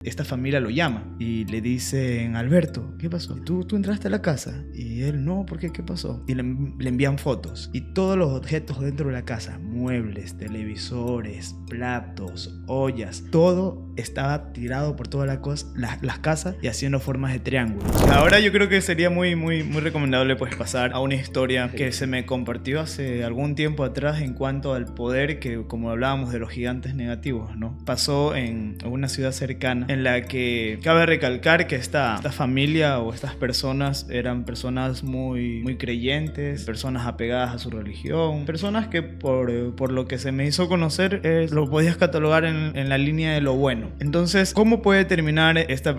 esta familia lo llama y le dicen: Alberto, ¿qué pasó? ¿Tú entraste a la casa? Y él: no, ¿por qué? ¿Qué pasó? Y le envían fotos y todos los objetos dentro de la casa, muebles, televisores, platos, ollas, todo estaba tirado por todas las casas y haciendo formas de triángulo. Ahora yo creo que sería muy recomendable pues pasar a una historia que se me compartió hace algún tiempo atrás en cuanto al poder que, como hablábamos de los gigantes negativos, ¿no? Pasó en una ciudad cercana en la que cabe recalcar que esta familia o estas personas eran personas muy creyentes, personas apegadas a su religión, personas que por lo que se me hizo conocer lo podías catalogar en la línea de lo bueno. Entonces, ¿cómo puede terminar estas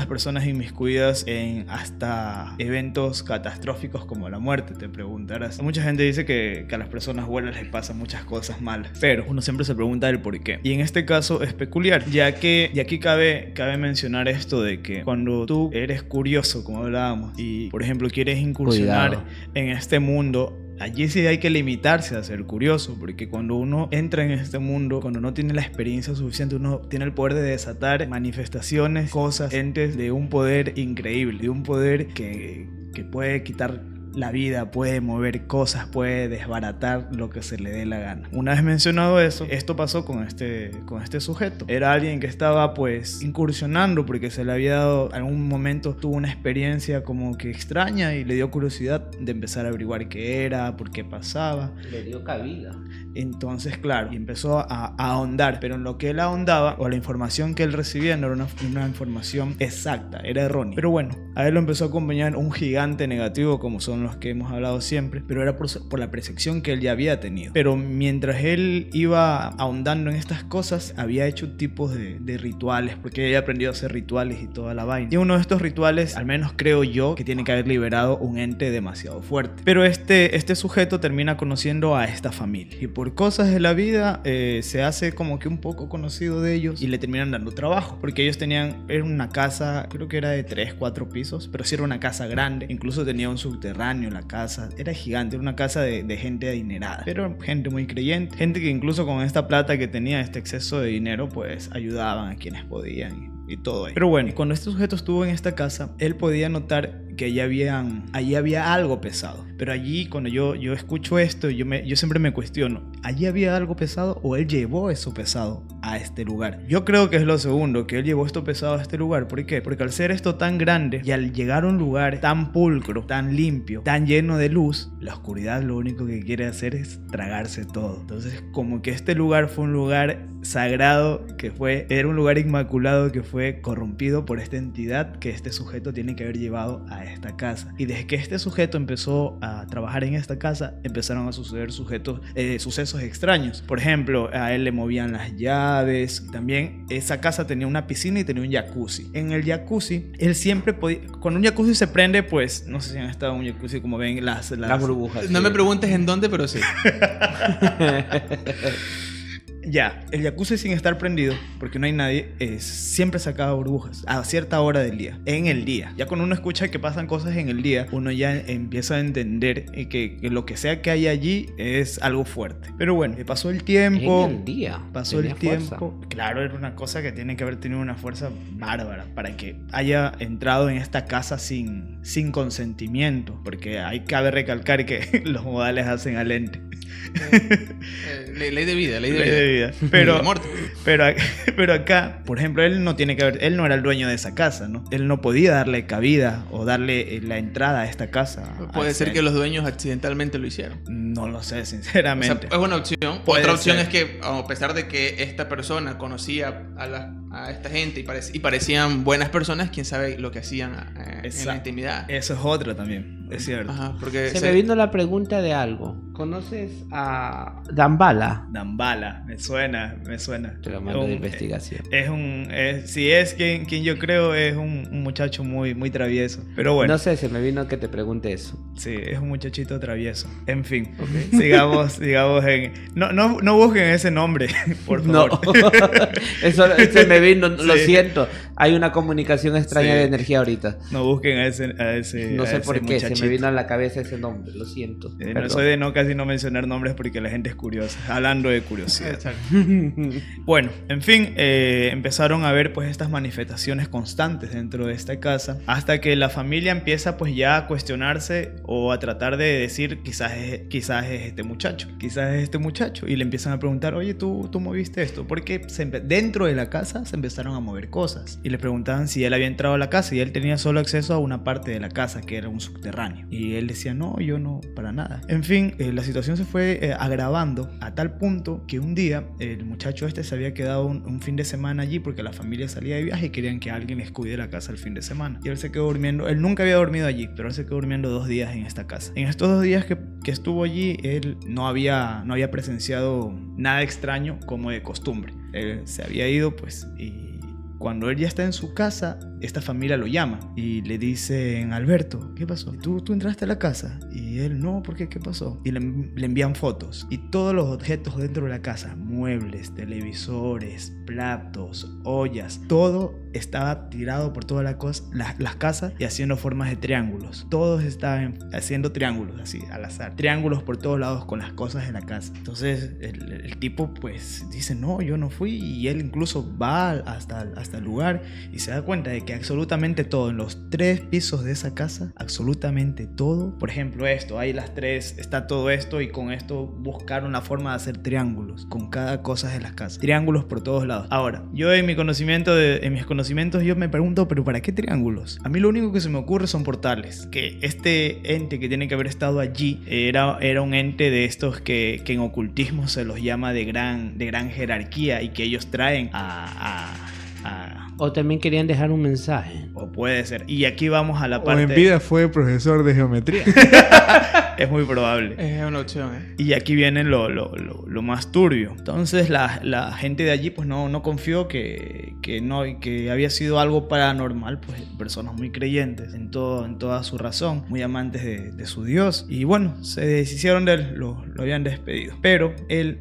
personas inmiscuidas en hasta eventos catastróficos como la muerte? Te preguntarás. Mucha gente dice que a las personas buenas les pasan muchas cosas malas, pero uno siempre se pregunta el por qué. Y en este caso es peculiar, ya que, y aquí cabe mencionar esto de que cuando tú eres curioso, como hablábamos, y por ejemplo quieres incursionar en este mundo, allí sí hay que limitarse a ser curioso, porque cuando uno entra en este mundo, cuando no tiene la experiencia suficiente, uno tiene el poder de desatar manifestaciones, cosas, entes de un poder increíble, de un poder que puede quitar la vida, puede mover cosas, puede desbaratar lo que se le dé la gana. Una vez mencionado eso, esto pasó con este sujeto. Era alguien que estaba pues incursionando porque se le había dado, en algún momento tuvo una experiencia como que extraña y le dio curiosidad de empezar a averiguar qué era, por qué pasaba. Le dio cabida. Entonces, claro, y empezó a ahondar, pero en lo que él ahondaba o la información que él recibía no era una información exacta, era errónea. Pero bueno, a él lo empezó a acompañar un gigante negativo como son los que hemos hablado siempre, pero era por la percepción que él ya había tenido. Pero mientras él iba ahondando en estas cosas, había hecho tipos de rituales, porque había aprendido a hacer rituales y toda la vaina. Y uno de estos rituales, al menos creo yo, que tiene que haber liberado un ente demasiado fuerte. Pero este sujeto termina conociendo a esta familia y por cosas de la vida se hace como que un poco conocido de ellos y le terminan dando trabajo, porque ellos era una casa, creo que era de 3-4 pisos, pero sí era una casa grande, incluso tenía un subterráneo. La casa era gigante, era una casa de gente adinerada, pero gente muy creyente, gente que incluso con esta plata que tenía, este exceso de dinero, pues ayudaban a quienes podían y todo ahí. Pero bueno, cuando este sujeto estuvo en esta casa, él podía notar que allí había algo pesado. Pero allí, cuando yo escucho esto, yo siempre me cuestiono, ¿allí había algo pesado o él llevó eso pesado a este lugar? Yo creo que es lo segundo, que él llevó esto pesado a este lugar. ¿Por qué? Porque al ser esto tan grande y al llegar a un lugar tan pulcro, tan limpio, tan lleno de luz, la oscuridad lo único que quiere hacer es tragarse todo. Entonces, como que este lugar fue un lugar sagrado, era un lugar inmaculado que fue corrompido por esta entidad que este sujeto tiene que haber llevado a esta casa. Y desde que este sujeto empezó a trabajar en esta casa, empezaron a suceder sucesos extraños. Por ejemplo, a él le movían las llaves. También esa casa tenía una piscina y tenía un jacuzzi. En el jacuzzi, él siempre podía... Cuando un jacuzzi se prende, pues, no sé si han estado en un jacuzzi, como ven las burbujas. No me preguntes en dónde, pero sí. Ya, el jacuzzi sin estar prendido, porque no hay nadie, siempre sacaba burbujas a cierta hora del día, en el día. Ya cuando uno escucha que pasan cosas en el día, uno ya empieza a entender que lo que sea que hay allí es algo fuerte. Pero bueno, pasó el tiempo. En el día. Pasó el tiempo. Fuerza. Claro, era una cosa que tiene que haber tenido una fuerza bárbara para que haya entrado en esta casa sin consentimiento, porque hay que recalcar que los modales hacen al ente. Ley de vida. Pero acá, por ejemplo, él no era el dueño de esa casa, ¿no? Él no podía darle cabida o darle la entrada a esta casa. Puede ser que los dueños accidentalmente lo hicieron. No lo sé, sinceramente. O sea, es una opción. Otra opción es que, a pesar de que esta persona conocía a esta gente y parecían buenas personas, quién sabe lo que hacían en la intimidad. Eso es otra también, es cierto. Ajá, porque me vino la pregunta de algo. ¿Conoces a Dambala? Dambala, me suena. Te lo mando de investigación. Si es quien yo creo, es un muchacho muy travieso. Pero bueno. No sé, se me vino que te pregunte eso. Sí, es un muchachito travieso. En fin, sigamos en... No busquen ese nombre, por favor. No, eso se me vino, lo siento. Hay una comunicación extraña de energía ahorita. No busquen a ese No sé por qué, muchachito. se me vino a la cabeza ese nombre, lo siento. No soy de casi no mencionar nombres porque la gente es curiosa. Hablando de curiosidad. Bueno, en fin, empezaron a ver pues estas manifestaciones constantes dentro de esta casa hasta que la familia empieza pues ya a cuestionarse o a tratar de decir quizás es este muchacho y le empiezan a preguntar, oye, ¿tú moviste esto? Porque dentro de la casa se empezaron a mover cosas y le preguntaban si él había entrado a la casa y él tenía solo acceso a una parte de la casa que era un subterráneo y él decía, no, yo no, para nada. En fin, la situación se fue agravando a tal punto que un día el muchacho se había quedado un fin de semana allí porque la familia salía de viaje y querían que alguien les cuide la casa el fin de semana y él se quedó durmiendo. Él nunca había dormido allí, pero él se quedó durmiendo 2 días en esta casa. En estos 2 días que estuvo allí, él no había presenciado nada extraño como de costumbre. Él se había ido pues y cuando él ya está en su casa, esta familia lo llama y le dicen, Alberto, ¿qué pasó? ¿Tú entraste a la casa? Y él, no, ¿por qué? ¿Qué pasó? Y le envían fotos y todos los objetos dentro de la casa, muebles, televisores, platos, ollas, todo estaba tirado por todas las casas y haciendo formas de triángulos. Todos estaban haciendo triángulos así, al azar. Triángulos por todos lados con las cosas de la casa. Entonces el tipo pues dice, no, yo no fui. Y él incluso va hasta el lugar y se da cuenta de que absolutamente todo, en los 3 pisos de esa casa, absolutamente todo. Por ejemplo, hay las 3, está todo esto y con esto buscaron la forma de hacer triángulos con cada cosa de las casas. Triángulos por todos lados. Ahora, yo en mis conocimientos yo me pregunto, ¿pero para qué triángulos? A mí lo único que se me ocurre son portales. Que este ente que tiene que haber estado allí era un ente de estos que en ocultismo se los llama de gran jerarquía y que ellos traen O también querían dejar un mensaje. O puede ser. Y aquí vamos a la parte... O en vida fue profesor de geometría. Es muy probable. Es una opción, Y aquí viene lo más turbio. Entonces la gente de allí pues no confió que había sido algo paranormal. Pues personas muy creyentes en toda su razón. Muy amantes de su Dios. Y bueno, se deshicieron de él. Lo habían despedido. Pero él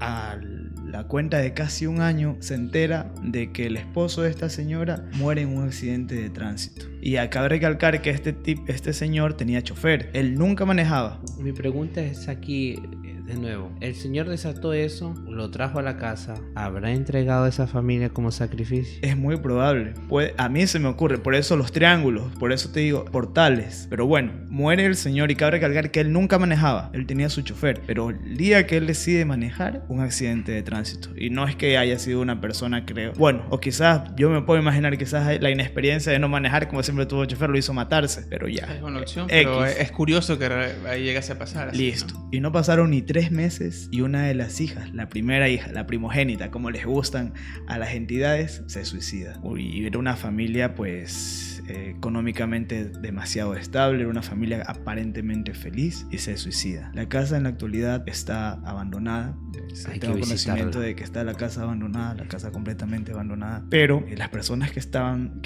la cuenta de casi un año se entera de que el esposo de esta señora muere en un accidente de tránsito. Y cabe recalcar que este señor tenía chofer. Él nunca manejaba. Mi pregunta es aquí, de nuevo. ¿El señor desató eso? ¿Lo trajo a la casa? ¿Habrá entregado a esa familia como sacrificio? Es muy probable. A mí se me ocurre. Por eso los triángulos. Por eso te digo, portales. Pero bueno, muere el señor y cabe recalcar que él nunca manejaba. Él tenía su chofer. Pero el día que él decide manejar, un accidente de tránsito. Y no es que haya sido una persona, creo. Bueno, o quizás, yo me puedo imaginar, quizás la inexperiencia de no manejar, como siempre tuvo chofer, lo hizo matarse. Pero ya. Es una opción, pero es curioso que ahí llegase a pasar. Así, listo. ¿no? Y no pasaron ni 3 meses y una de las hijas, la primera hija, la primogénita, como les gustan a las entidades, se suicida. Y era una familia pues económicamente demasiado estable, era una familia aparentemente feliz y se suicida. La casa en la actualidad está abandonada. Tengo conocimiento de que está la casa abandonada, la casa completamente abandonada, pero las personas que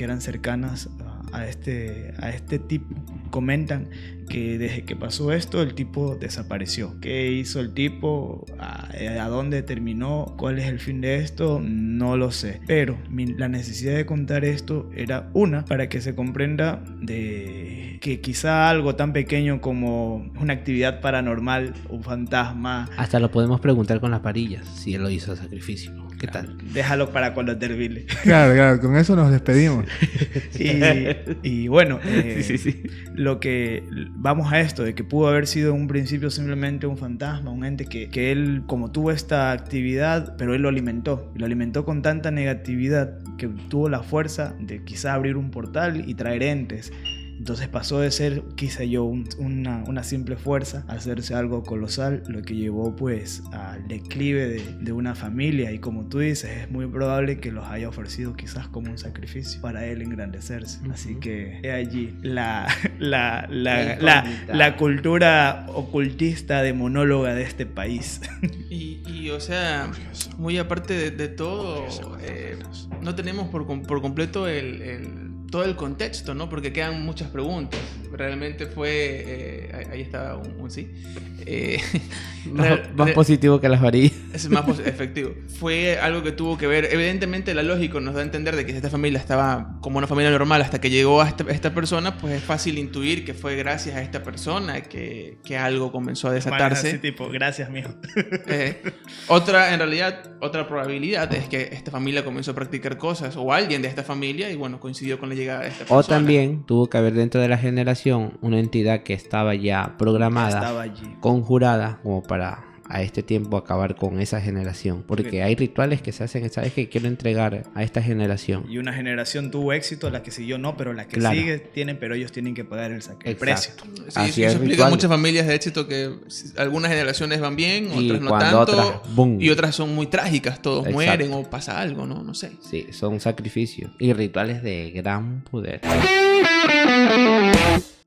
eran cercanas a este tipo comentan que desde que pasó esto el tipo desapareció. ¿Qué hizo el tipo? ¿A dónde terminó? ¿Cuál es el fin de esto? No lo sé, pero la necesidad de contar esto era para que se comprenda de que quizá algo tan pequeño como una actividad paranormal, un fantasma... Hasta lo podemos preguntar con las varillas, si él lo hizo a sacrificio. ¿Qué tal? Déjalo para cuando termine. Claro, con eso nos despedimos. Y bueno, sí. Lo que vamos a esto, de que pudo haber sido en un principio simplemente un fantasma, un ente que él, como tuvo esta actividad, pero él lo alimentó con tanta negatividad que tuvo la fuerza de quizá abrir un portal y traer entes. Entonces pasó de ser, quizá yo, una simple fuerza a hacerse algo colosal, lo que llevó pues al declive de una familia. Y como tú dices, es muy probable que los haya ofrecido quizás como un sacrificio para él engrandecerse. Así que he allí la cultura ocultista demonóloga de este país. Y o sea, muy aparte de todo, no tenemos por completo todo el contexto, ¿no? Porque quedan muchas preguntas. realmente fue... ahí está un sí. Más positivo que las varillas. Es más efectivo. Fue algo que tuvo que ver... Evidentemente la lógica nos da a entender de que si esta familia estaba como una familia normal hasta que llegó a esta persona, pues es fácil intuir que fue gracias a esta persona que algo comenzó a desatarse. Así tipo, gracias, mijo. En realidad, otra probabilidad es que esta familia comenzó a practicar cosas o alguien de esta familia y bueno, coincidió con la llegada de esta persona. O también tuvo que haber dentro de la generación una entidad que estaba ya programada, Estaba allí. conjurada, como para a este tiempo acabar con esa generación. Porque hay rituales que se hacen, ¿sabes? Que quiero entregar a esta generación. Y una generación tuvo éxito, la que siguió no, pero la que Claro. sigue tienen, pero ellos tienen que pagar el precio. Sí, Así eso es, explica ritual. muchas familias de éxito que algunas generaciones van bien, Y otras no cuando tanto. otras, ¡boom! Y otras son muy trágicas, todos Exacto. mueren o pasa algo, no sé. Sí, son sacrificios y rituales de gran poder.